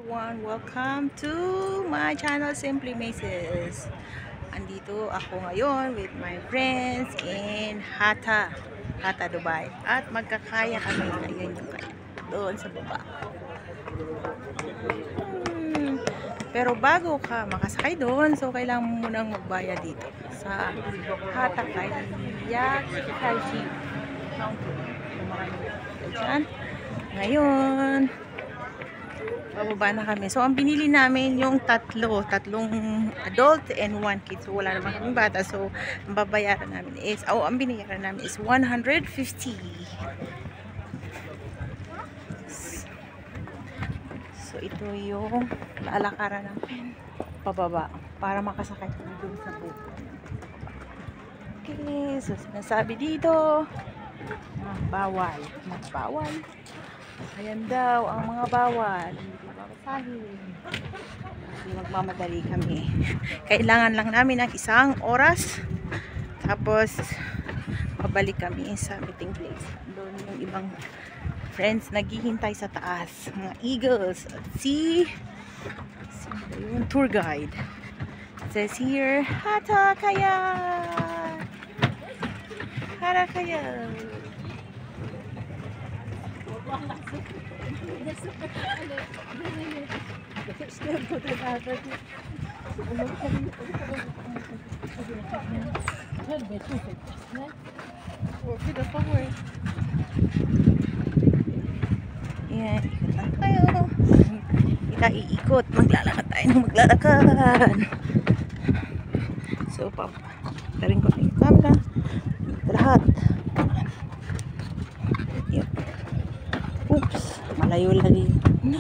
everyone, welcome to my channel Simply Maces. Andito ako ngayon with my friends in Hatta, Dubai. At magkakaya kami ngayon doon sa baba. Pero bago ka makasakay doon, so kailangan mo munang magbayad dito sa Hatta Kaiji Mountain. Ngayon bababa na kami. So, ang binili namin yung tatlong adult and 1 kid. So, wala naman kaming bata. So, ang babayaran namin is, ang binayaran namin is 150. So, ito yung lalakaran namin pababa para makasakay kami dun sa boat. Okay, so sinasabi dito, bawal. Ayan daw ang mga bawal. Hindi babasahin. Kasi magmamadali kami. Kailangan lang namin ng 1 oras. Tapos, mabalik kami sa meeting place. Doon yung ibang friends naghihintay sa taas. Mga eagles. At yung tour guide. It says here, Hatta Kaya. Yan, ikot lang tayo. Kita iikot, maglalakad tayo ng maglalakad. So, tarin ko yung camera. Lahat. Yun. Oops, malayo lagi. No.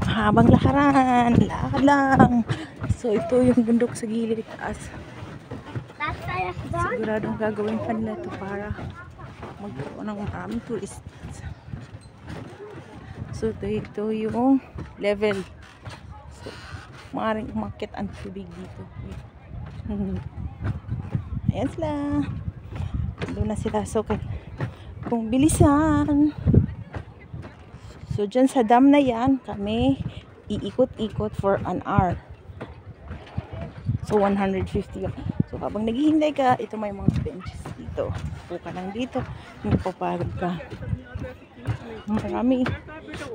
Habang lakaran, lakad lang. So, ito yung bundok sa gilid taas. Siguradong gagawin pa nila ito para magkaroon ng maraming tourists. So, ito yung level. So, maaaring umakyat ang tubig dito. Ayan sila. Doon na sila. So, kung bilisan. So, dyan sa dam na yan, kami iikot-ikot for an hour. So, 150 yun. So, habang naghihintay ka, ito may mga benches dito. Upo ka lang dito. Hindi papagod ka. Marami.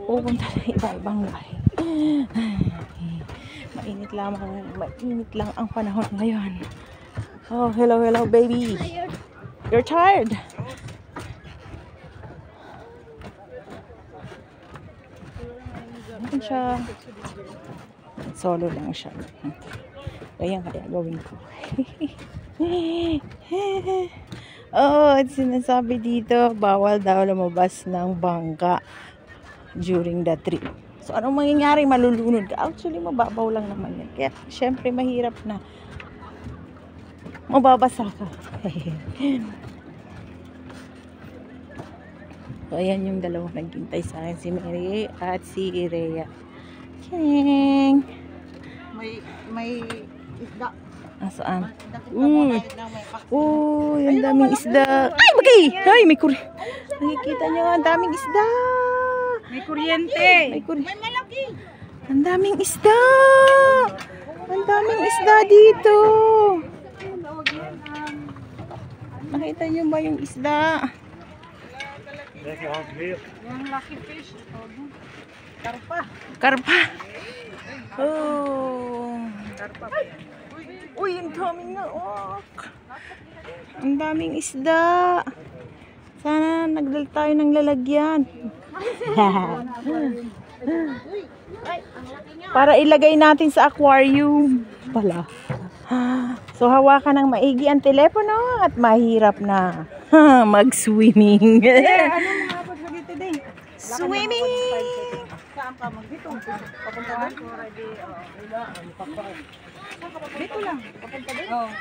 Pupunta na iba-ibang lahi. Mainit lang ang panahon ngayon. Oh, hello, baby. You're tired? Ayan siya. Solo lang siya. Kaya gawin ko. At sinasabi dito, bawal daw lumabas ng bangka during the trip. So, anong mangyayari? Malulunod ka. Actually, mababaw lang naman yan. Kaya, syempre, mahirap na mababasa ka. So, ayan yung dalawang naghintay sa akin. Si Mary at si Rhea. King! May isda. Saan? Uy, ang daming isda. Ay, bagay! Ay, may nakikita nyo, ang daming isda. May kuryente. May malaki. Ang daming isda. Ang daming isda dito. Nakita nyo ba yung isda? Yung lucky fish. Karpa. Oh. Karpa. Uy, ang daming ang daming isda. Sana nagdala tayo ng lalagyan. Para ilagay natin sa aquarium pala. So, hawakan ng maigi ang telepono at mahirap na mag-swimming. Swimming! Saan ka dito? Papunta doon? Dito lang. Papunta doon?